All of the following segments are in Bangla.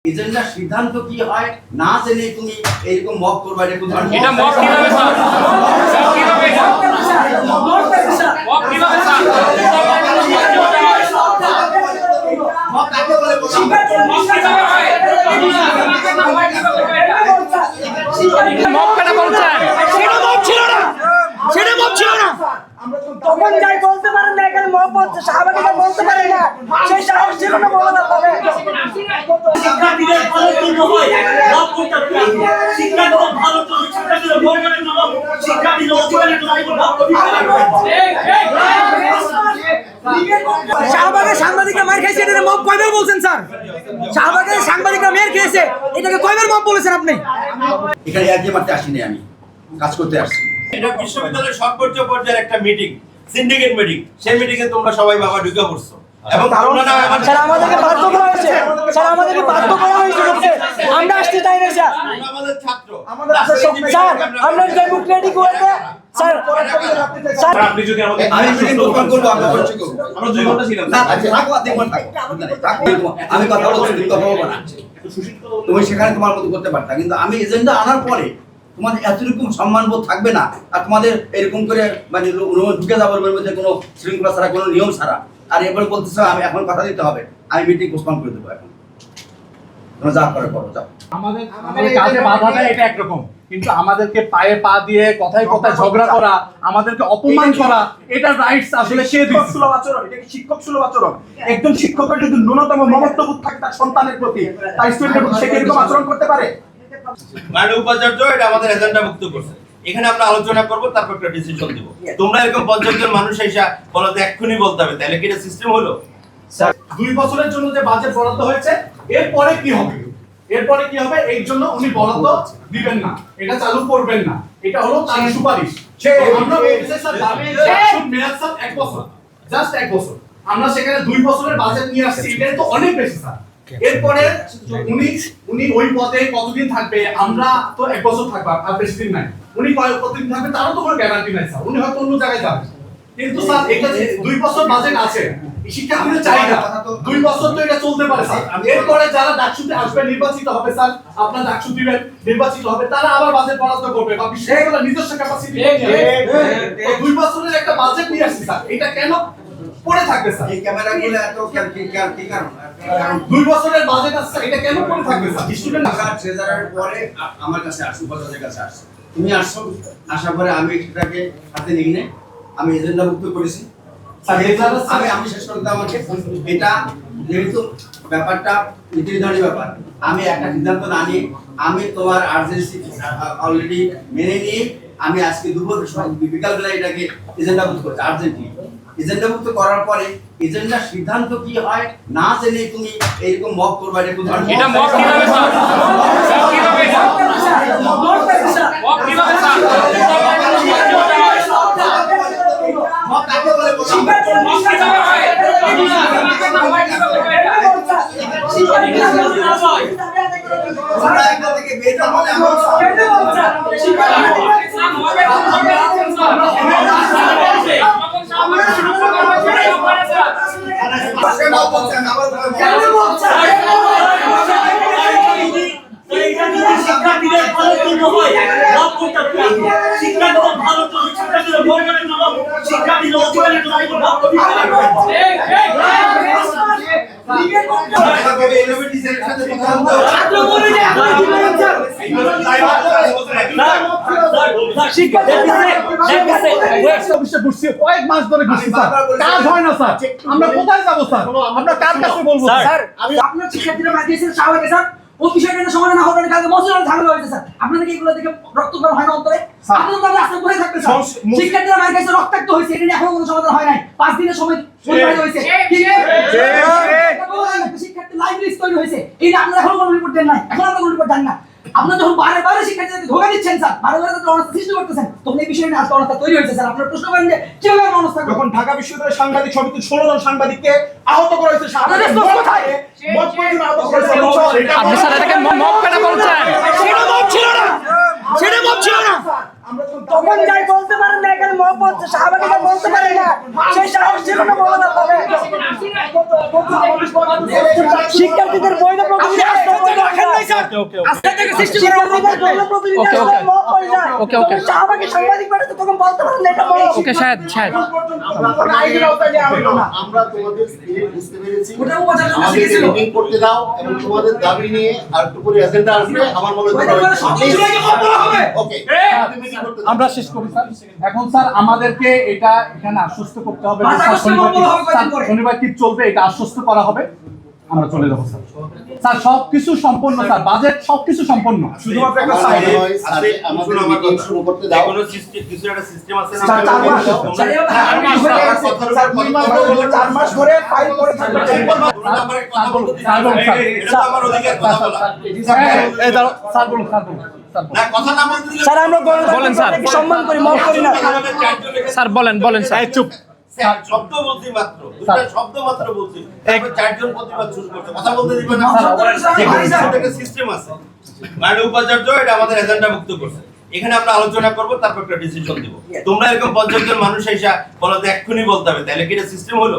এজেন্ডার সিদ্ধান্ত কি হয় না জেনে তুমি এইরকম মক করবা, এটা কোন ধরনের এটা মক কিভাবে স্যার? মক কিভাবে স্যার? মক কাকে বলে? মক কিভাবে হয়? মক কেন বলছেন? সেটা মক ছিল না, সেটা মক ছিল না। তখন যাই বলতে পারেন না, এখানে মক বলছে, শাহবাগীরা বলতে পারে না, সেই সাহস ছিল না বলা না। তবে শিক্ষার্থীদের ভালো জন্য হয় মক করতে হবে। শিক্ষার্থীদের ভালো জন্য, শিক্ষার্থীদের ভোটের জন্য, শিক্ষার্থীদের অধিকারের জন্য মক করতে হবে। শাহবাগের সাংবাদিকরা মার খেয়েছে, এটা মক কয়বার বলছেন স্যার? শাহবাগের সাংবাদিকরা মেয়ের খেয়েছে, এটাকে কয়বার মক বলেছেন আপনি? এখানে একই মাত্র আসিনি, আমি কাজ করতে আসছি। এটা বিশ্ববিদ্যালয়ের সর্বোচ্চ পর্যায়ের একটা মিটিং, সিন্ডিকেট মিটিং। সেই মিটিং এ তোমরা সবাই বাবা ঢুকে পড়ছো এবং স্যার আমাদেরকে বাধ্য করা হয়েছে, স্যার আমাদেরকে বাধ্য করা হয়েছে, আমরা আসতে চাই না স্যার। আমাদের ছাত্র স্যার আমরা ডেমোক্রেটিক ওয়েতে স্যার স্যার আপনি যদি আমাকে আমি মিটিং ওপেন করব, আমরা করছি করব। আমরা 2 ঘন্টা ছিলাম। না আচ্ছা থাকো, আপনি মন থাকো, আমি কথা বলছি, তুমি কথা বলবো না। তুমি সেখানে তোমার মতো করতে পারতা, কিন্তু আমি এজেন্ডা আনার পরে তোমাদের এতরকম সম্মানবোধ থাকবে না, আর তোমাদের এরকম করে মানে ঢুকে যাবার মধ্যে কোনো শৃঙ্খলা ছাড়া, কোনো নিয়ম ছাড়া, আর এবারে বলতেছো আমি এখন কথা দিতে হবে, আমি মিটিং পোস্টপোন করে দেবো। এখন তোমরা যা করে করো, যাও। আমাদের কাজে বাধা দেয় এটা একরকম, কিন্তু আমাদেরকে পায়ে পা দিয়ে কথায় কথায় ঝগড়া করা, আমাদেরকে অপমান করা, এটা রাইটস আসলে কে দিচ্ছে? সুলভ আচরণ, এটা কি শিক্ষক সুলভ আচরণ? একজন শিক্ষকের যদি ন্যূনতম মমত্ববোধ থাকে তার সন্তানের প্রতি, তার স্টুডেন্টের প্রতি, সে কি এরকম আচরণ করতে পারে? মাননীয় উপাচার্য এটা আমাদের এজেন্ডা মুক্ত করছে। এখানে আমরা আলোচনা করব, তারপর একটা ডিসিশন দেব। তোমরা এরকম 50 জন মানুষ এসে বলতে এক্ষুনি বলতে হবে, তাহলে কি এটা সিস্টেম হলো? 2 বছরের জন্য যে বাজেট বরাদ্দ হয়েছে, এরপরে কি হবে? এরপরে কি হবে? এই জন্য উনি বরাদ্দ দিবেন না, এটা চালু করবেন না, এটা হলো তার সুপারিশ। আমরা বলতেছি স্যার শুড মেয়াদ স্যার 1 বছর, জাস্ট 1 বছর। আমরা সেখানে 2 বছরের বাজেট নিয়ে আসছি, এটা তো অনেক বেশি স্যার। এরপরে উনি ওই পদে কতদিন থাকবে? আমরা তো 1 বছর থাকবো, আর বেশি দিন নাই। উনি কতদিন থাকবে তারও তো কোনো গ্যারান্টি নাই স্যার, উনি হয়তো অন্য জায়গায় যাবেন। কিন্তু স্যার এটা যে 2 বছর বাজেট আছে, শিক্ষার্থীদের চাহিদা 2 বছর তো এটা চলতে পারে স্যার। এরপরে যারা ডাকসুতে আসবে, নির্বাচিত হবে স্যার, আপনারা ডাকসু দিবেন, নির্বাচিত হবে, তারা আবার বাজেট বরাদ্দ করবে বা বিশ্ববিদ্যালয়ের নিজস্ব ক্যাপাসিটি। 2 বছরের একটা বাজেট নিয়ে আসছি স্যার, এটা কেন পড়ে থাকবে স্যার? এই ক্যামেরাগুলো এত কি কারণ? 2 বছরের বাজেট আছে, এটা কেন পড়ে থাকবে স্যার? স্টুডেন্ট ঢাকা ট্রেজারার পরে আমার কাছে আসো, উপাচার্যের কাছে আসো, তুমি আসছো, আসার পরে আমি সেটাকে হাতে নিয়ে আমি এজেন্ডা মুক্ত করেছি। আমি শেষ করতে আমাকে এটা যেহেতু ব্যাপারটা নির্ধারিত ব্যাপার, আমি একটা সিদ্ধান্ত না নিয়ে আমি তোমার আর্জেন্সি অলরেডি মেনে নিয়ে আমি আজকে দুপুর বিকালবেলা এটাকে এজেন্ডা মুক্ত করেছি। আর্জেন্টলি এজেন্ডা মুক্ত করার পরে এজেন্ডার সিদ্ধান্ত কি হয় না জেনে তুমি এইরকম মক করবা, এটা কোন ধরনের? এটা মক কিভাবে স্যার? মক কিভাবে স্যার? মক কিভাবে স্যার? মক কাকে বলে? মক কিভাবে হয়? তোমরা একটা থেকে বের হলে শিক্ষার্থীদের ভালো জন্য হয় মক করতে হবে। শিক্ষার্থীদের ভালো জন্য, শিক্ষার্থীদের ভোটের জন্য, শিক্ষার্থীদের অধিকারের জন্য মক করতে হবে। কয়েক মাস ধরে ঘুরছি স্যার, কাজ হয় না স্যার, আমরা কোথায় যাবো স্যার? আমরা কার কাছে বলবো স্যার? আপনার শিক্ষার্থীরা মার খেয়েছে শাহবাগে স্যার, ও বিষয়টা সমাধান না হওয়ার কারণে মসজিদে ঝামেলা হয়েছে স্যার। আপনাদের কি এগুলো দেখে রক্তক্ষরণ হয় না অন্তরে? আপনাদের তো রাস্তায় পড়ে থাকবে স্যার। শিক্ষার্থীরা মার খেয়েছে, রক্তাক্ত হয়েছে, এটা নিয়ে এখনো কোনো সমাধান হয় নাই। 5 দিনের সময় হয়েছে, শিক্ষার্থী লাইভ লিস্ট তৈরি হয়েছে, এই যে আপনারা এখনো কোনো রিপোর্ট দেন নাই, এখন আপনারা কোনো রিপোর্ট দেন না। আপনারা যখন বারে বারে শিক্ষার্থীদেরকে ধোঁকা দিচ্ছেন স্যার, বারে বারে তাদের অনাস্থা সৃষ্টি করতেছেন, তখন এই বিষয়ে আজকে অনাস্থা তৈরি হয়েছে স্যার। আপনারা প্রশ্ন করেন যে কিভাবে অনাস্থা করবেন? যখন ঢাকা বিশ্ববিদ্যালয়ের সাংবাদিক সমিতির 16 জন সাংবাদিককে আহত করা হয়েছে, আপনাদের স্পষ্ট কোথায়? আপনি স্যার এটাকে মক কেন বলছেন? সেটা মক ছিল না, সেটা মক ছিল না। তখন যাই বলতে পারেন না, এখানে মক বলছে, শাহবাগীরা বলতে পারে না, সেই সাহস ছিল না বলা না। তবে শিক্ষার্থীদের বৈধ প্রতিনিধি আসতে হবে। স্যার আজকে থেকে সৃষ্টি করে ওকে শাহবাগে সাংবাদিক পাঠাতে তখন বলতে পারেন না এটা বড় ওকে শাহেদ আমরা তোমাদের স্পিরিট বুঝতে পেরেছি। ওটা বোঝার জন্য আমাদের শিখেছিল। মিটিং করতে দাও এবং তোমাদের দাবি নিয়ে আর একটু করে এজেন্ডা আসবে আমার মনে হয় ওকে মিটিং করতে দাও। আমরা শেষ করি স্যার। এখন স্যার আমাদেরকে এটা এখানে আশ্বস্ত করতে হবে যে মাথা স্যার কষ্ট শনিবার বন্ধ হবে কয়দিন স্যার পরে। শনিবার কি চলবে এটা আশ্বস্ত করা হবে, আমরা চলে যাবো স্যার। স্যার সবকিছু সম্পন্ন স্যার, বাজেট সবকিছু সম্পন্ন, শুধুমাত্র একটা আমার সাইন। মনে হয় স্যারে আমাদের মিটিং শুরু করতে দাও। কোনো সিস্টেম কিছু একটা সিস্টেম আছে না? স্যার, 4 মাস। স্যার, এবার স্যার, 4 মাস ধরে ফাইল করে থাকবে। কথা বলতে দিচ্ছি না। এটা তো আমার অধিকার কথা বলা। এই দাঁড়াও, স্যার বলুন, স্যার বলুন, স্যার বলুন। না কথা না বলতে দিলে স্যার আমরা বলেন স্যার। সম্মান করি মাফ করি না স্যার বলেন স্যার। চুপ। স্যার শব্দ বলছি মাত্র, দুটো শব্দ মাত্র বলছি। তারপর চারজন প্রতিবাদ শুরু করতে কথা বলতে দিবে না। একটা সিস্টেম আছে। মাননীয় উপাচার্য এটা আমাদের এজেন্ডাভুক্ত করছে। এখানে আমরা আলোচনা করব, তারপর একটা ডিসিশন দিব। তোমরা এরকম 50 জন মানুষ এসে বলো যে এক্ষুনি বলতে হবে, তাহলে কি এটা সিস্টেম হলো?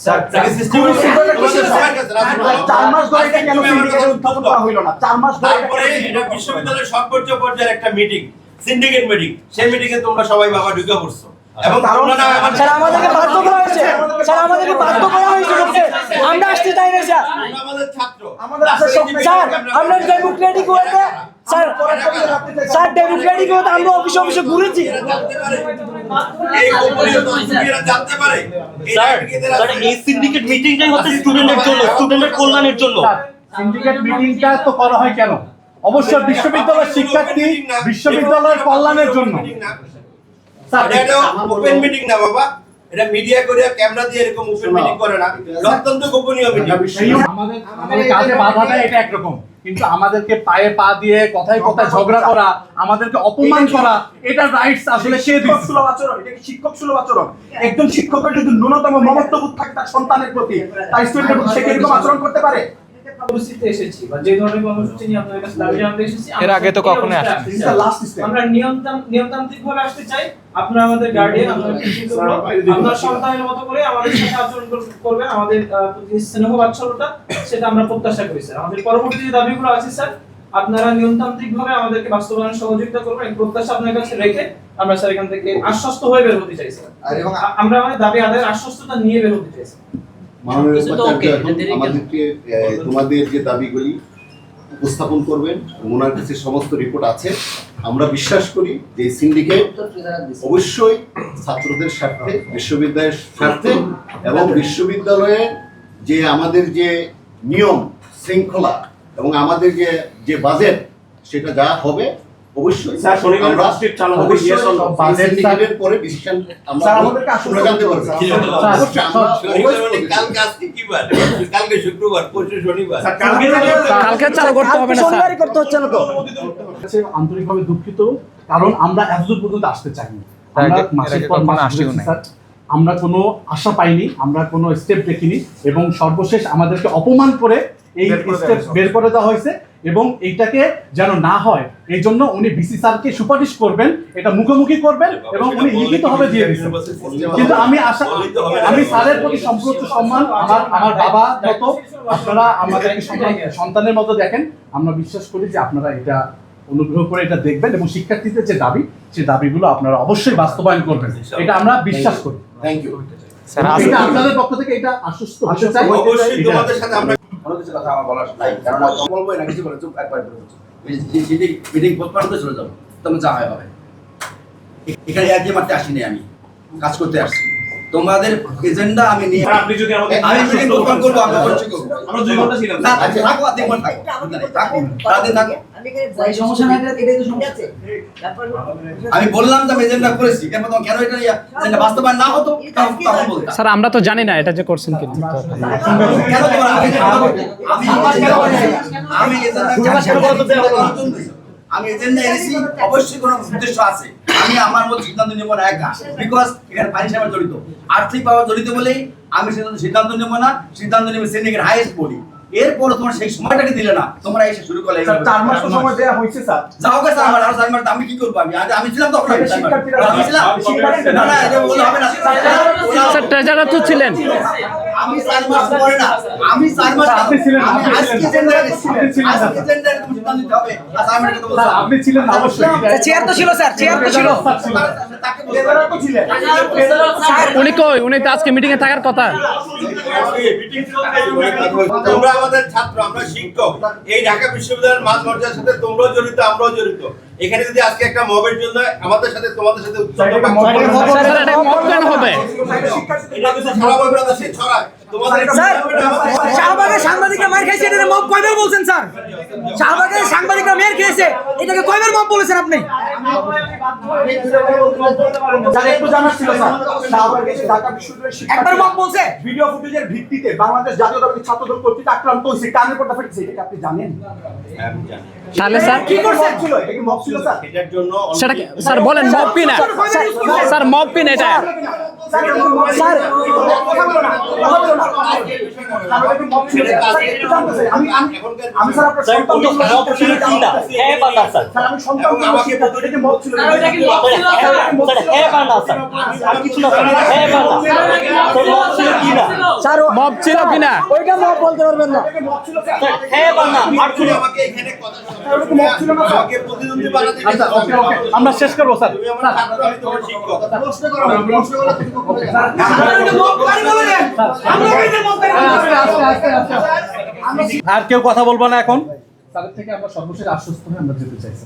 স্যার, সিস্টেম হলো। তোমাদের সবার কাছে রাজনীতি হলো। 4 মাস ধরে এটা কেন সিন্ডিকেটের উত্থাপন করা হইল না? 4 মাস ধরে তারপরে এটা বিশ্ববিদ্যালয়ের সর্বোচ্চ পর্যায়ের একটা মিটিং, সিন্ডিকেট মিটিং। সেই মিটিং এ তোমরা সবাই বাবা ঢুকে পড়ছো এবং তোমরা না স্যার আমাদেরকে বাধ্য করা হয়েছে স্যার আমাদেরকে বাধ্য করা হয়েছে লোককে আমরা আসতে চাই না স্যার তোমরা আমাদের ছাত্র। আমাদের আসার সব স্যার আমরা ডেমোক্রেটিক ওয়েতে স্যার ডেমোক্রেটিক ওয়েতে আমরা অফিসে ঘুরেছি এরা জানতে পারে। এই গোপনীয় তথ্য এরা জানতে পারে। স্যার এই সিন্ডিকেট মিটিংটাই হচ্ছে স্টুডেন্টের জন্য, স্টুডেন্টের কল্যাণের জন্য। স্যার, সিন্ডিকেট মিটিংটা তো করা হয় কেন? অবশ্যই বিশ্ববিদ্যালয়ের শিক্ষার্থী, বিশ্ববিদ্যালয়ের কল্যাণের জন্য। স্যার, এটা ওপেন মিটিং না বাবা, এটা মিডিয়া করে ক্যামেরা দিয়ে এরকম ওপেন মিটিং করে না, অত্যন্ত গোপনীয় মিটিং। আমাদের কাজে বাধা দেয় এটা একরকম, কিন্তু আমাদেরকে পায়ে পা দিয়ে কথায় কথায় ঝগড়া করা, আমাদেরকে অপমান করা, এটা রাইটস আসলে সে শিক্ষক সুলভ আচরণ, এটা কি শিক্ষক সুলভ আচরণ? একজন শিক্ষকের যদি ন্যূনতম মমত্ববোধ থাকে তার সন্তানের প্রতি, তার স্টুডেন্টের প্রতি, সে কি এরকম আচরণ করতে পারে? পরিস্থিতিতে এসেছি বা যে ধরনের কর্মসূচি নিয়ে আপনাদের কাছে দাবি জানাতে এসেছি এর আগে তো কখনোই আসেনি। আসতে This is চাই। the last step. আমরা নিয়মতান্ত্রিক ভাবে আসতে চাই। আপনারা আমাদের গার্ডিয়ান, আপনারা শিক্ষকগুলো, আপনারা সন্তানের মতো করে আমাদের সাথে আচরণ করবেন, আমাদের প্রতি স্নেহ বাৎসল্যতা সেটা আমরা প্রত্যাশা করি স্যার। আমাদের পরবর্তী যে দাবিগুলো আছে স্যার, আপনারা নিয়মতান্ত্রিক ভাবে আমাদেরকে বাস্তবায়নে সহযোগিতা করবেন, এই প্রত্যাশা আপনার কাছে রেখে আমরা স্যার এখান থেকে আশ্বস্ত হয়ে বের হতে চাই স্যার। আমরা আমাদের দাবি আদায়ের আশ্বস্ততা নিয়ে বের হতে চাই স্যার। মাননীয় উপাচার্য এখন আমাদেরকে তোমাদের যে দাবিগুলি উপস্থাপন করবেন, ওনার কাছে সমস্ত রিপোর্ট আছে। আমরা বিশ্বাস করি যে সিন্ডিকেট অবশ্যই ছাত্রদের স্বার্থে, বিশ্ববিদ্যালয়ের স্বার্থে এবং বিশ্ববিদ্যালয়ে যে আমাদের যে নিয়ম শৃঙ্খলা এবং আমাদের যে বাজেট সেটা যা হবে অবশ্যই স্যার, শনিবার আমরা বাজেট চালু হবে, অবশ্যই yes or no? বাজেট সিন্ডিকেটের পরে ডিসিশন আমরা স্যার, আমাদেরকে আশ্বস্ত আমরা জানতে পারবো। করতে অবশ্যই আমরা কালকে আজকে কি বার? কালকে শুক্রবার, পরশু শনিবার। কালকে চালু করতে হবে না স্যার। শনিবারই করতে হচ্ছে না তো কাছে আন্তরিকভাবে দুঃখিত, কারণ আমরা এতদূর পর্যন্ত আসতে চাইনি। আমরা মাসের পর মাস ঘুরেছি স্যার, আমরা কোনো আশা পাইনি, আমরা কোনো স্টেপ দেখিনি, এবং সর্বশেষ আমাদেরকে অপমান করে এই স্টেপ বের করে দেওয়া হয়েছে, এবং এইটাকে যেন না হয় এই জন্য উনি ভিসি স্যারকে সুপারিশ করবেন, এটা মুখোমুখি করবেন এবং উনি লিখিতভাবে দিয়ে দিচ্ছেন। কিন্তু আমি স্যারের প্রতি সম্পূর্ণ সম্মান, আমার বাবা মতো আপনারা আমাদেরকে সন্তানের মতো দেখেন। আমরা বিশ্বাস করি যে আপনারা এটা অনুগ্রহ করে এটা দেখবেন এবং শিক্ষার্থীদের যে দাবি, সেই দাবিগুলো আপনারা অবশ্যই বাস্তবায়ন করবেন, এটা আমরা বিশ্বাস করি। Thank you. এটা আপনাদের পক্ষ থেকে এটা আশ্বস্ত হতে চাই। অবশ্যই তোমাদের সাথে আমরা কোনো কিছু কথা আমার বলার নাই, কারণ আমি বলবো না কিছু বলে চুপ একবার করে চুপ। মিটিং পোস্টপোন করে চলে যাবো, তুমি যা হয় হবে। এখানে এক মারতে আসিনি, আমি কাজ করতে আসছি। তোমাদের এজেন্ডা আমি নিয়ে আপনি যদি আমাকে আমি মিটিং পোস্টপোন করবো, আমি অবশ্যই করবো। আমরা 2 ঘন্টা ছিলাম। না, থাকো আর 3 ঘন্টা থাকো, থাকো সারাদিন থাকো। সমস্যা নাই, এটাই তো সমস্যা। আমি বললাম যে আমি এজেন্ডা করেছি, কেন তোমার কেন এটা এজেন্ডা বাস্তবায়ন না হতো তখন বলতাম। স্যার আমরা তো জানি না এটা যে করছেন কি কেন তোমার আমি আমি এজেন্ডা এনেছি, অবশ্যই কোনো উদ্দেশ্য আছে। আমি আমার মতো সিদ্ধান্ত নেব না একা, বিকজ এখানে ফাইন্যান্স জড়িত, আর্থিক পাওয়া জড়িত বলেই আমি সিদ্ধান্ত নেব না। সিদ্ধান্ত নেবে সিন্ডিকেট হাইয়েস্ট বডি। এরপর তোমার সেই সময়টাকে দিলে না, তোমরা এসে শুরু করলে। 4 মাস সময় দেওয়া হয়েছে স্যার। যাও গেছে আমার আরো 4 মাস, আমি কি করবো? আমি ছিলাম তখন, আমি ছিলাম না, এটা বললে হবে না। স্যার ট্রেজারার তো ছিলেন। আমি 4 মাস পরে না, আমি 4 মাস আপনি ছিলেন, আমি আপনি আজকে ছিলেন, জেন্ডার আপনি ছিলেন, আজকে জেন্ডার সিদ্ধান্ত নিতে হবে। অ্যাসাইনমেন্ট কথা বলছি। আপনি ছিলেন না, অবশ্যই চেয়ার তো ছিল স্যার, চেয়ার তো ছিল। তাকে বলতে তো ছিলেন উনি কই? উনি তো আজকে মিটিং এ থাকার কথা। তোমরা আমাদের ছাত্র, আমরা শিক্ষক। এই ঢাকা বিশ্ববিদ্যালয়ের মান মর্যাদার সাথে তোমরাও জড়িত, আমরাও জড়িত। এখানে যদি আজকে একটা মবের জন্য আমাদের সাথে তোমাদের সাথে উচ্চতা স্যার, এটা মব কেন হবে? এটা কিন্তু ছড়া বলবে না, সে ছড়ায় তোমাদের স্যার, শাহবাগের সাংবাদিকরা মার খাইছে, এটা মব কয়বার বলছেন স্যার? শাহবাগের সাংবাদিকরা মের খেয়েছে, এটাকে কয়বার মব বলেছেন আপনি? স্যার একটু জানার ছিল স্যার, শাহবাগে যে ঢাকা বিশ্ববিদ্যালয়ের একবার শিক্ষার্থীরা মব বলছে? ভিডিও ফুটেজের ভিত্তিতে বাংলাদেশ জাতীয়তাবাদী ছাত্রদল কর্তৃক আক্রান্ত হয়েছে, কানের পর্দা ফেটেছে, এটা কি আপনি জানেন? হ্যাঁ, আমি জানি। তাহলে স্যার কি করছেন? ছিল এটা কি মব ছিল স্যার? এটার জন্য সেটা কি- স্যার বলেন মব কি না? স্যার মব কি না এটা? স্যার কথা বলো না, কথা বলো না। স্যার, এটা কি মব ছিল? স্যার, একটু জানতে চাই। আমি স্যার আপনার স্যার, সন্তান উনি মব ছিল কি না? হ্যাঁ বা না, স্যার? স্যার আমি সন্তান শিক্ষার্থী, এটা কি মব ছিল? স্যার, হ্যাঁ বা না, স্যার? আর কিছু না, স্যার, হ্যাঁ বা না? স্যার, মব ছিল কি না? মব ছিল কি না? ওইটা মব বলতে পারবেন না। এটা কি মব ছিল স্যার? স্যার, হ্যাঁ বা না? আর তুমি আমাকে এখানে কথা ওরকম মব ছিল না স্যার? আমাকে প্রতিদ্বন্দ্বী বানাতে আচ্ছা, ওকে, ওকে, আমরা শেষ করবো স্যার। তুমি আমার ছাত্র, আমি তোমার শিক্ষক। প্রশ্ন করো না, প্রশ্ন করো তুমি করবে না। আর কেউ কথা বলবো না এখন। তাদের থেকে আমরা সর্বশেষ আশ্বস্ত হয়ে আমরা যেতে চাইছি।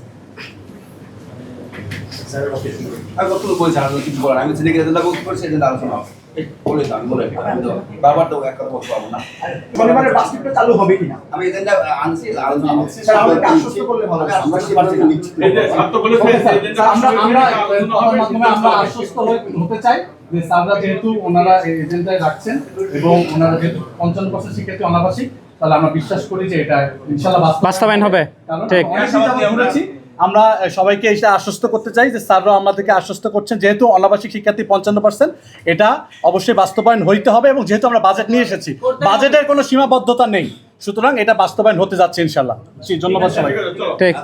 আমি কতগুলো বলছি, আর কিছু বলার, আমি সেদিকে এজেন্ডা বুক করছি, এজেন্ডা আলোচনা হবে। এই বলে দাও, আমি বলে দিই, আমি তো বারবার তো এক কথা বলতে পারবো না। শনিবারের বাস্কেটটা চালু হবে কিনা? আমি এজেন্ডা আনছি, আলোচনা হবে। স্যার আমাদেরকে আশ্বস্ত করলে ভালো হয়। আমরা সিদ্ধান্ত নিচ্ছি। ওকে স্যার, আমরা কথার মাধ্যমে আমরা আশ্বস্ত হতে চাই যে স্যাররা যেহেতু ওনারা এই এজেন্ডায় রাখছেন এবং ওনারা যেহেতু 55% শিক্ষার্থী অনাবাসিক, তাহলে আমরা বিশ্বাস করি যে এটা ইনশাআল্লাহ বাস্তবায়ন হবে। কারণ ঠিক। অনেক চিন্তা করেছি। আমরা সবাইকে এটা আশ্বস্ত করতে চাই যে স্যাররা আমাদেরকে আশ্বস্ত করছেন যেহেতু অনাবাসিক শিক্ষার্থী 55%, এটা অবশ্যই বাস্তবায়ন হইতে হবে এবং যেহেতু আমরা বাজেট নিয়ে এসেছি, বাজেটের কোনো সীমাবদ্ধতা নেই, সুতরাং এটা বাস্তবায়ন হতে যাচ্ছে ইনশাআল্লাহ। ধন্যবাদ সবাইকে। ঠিক।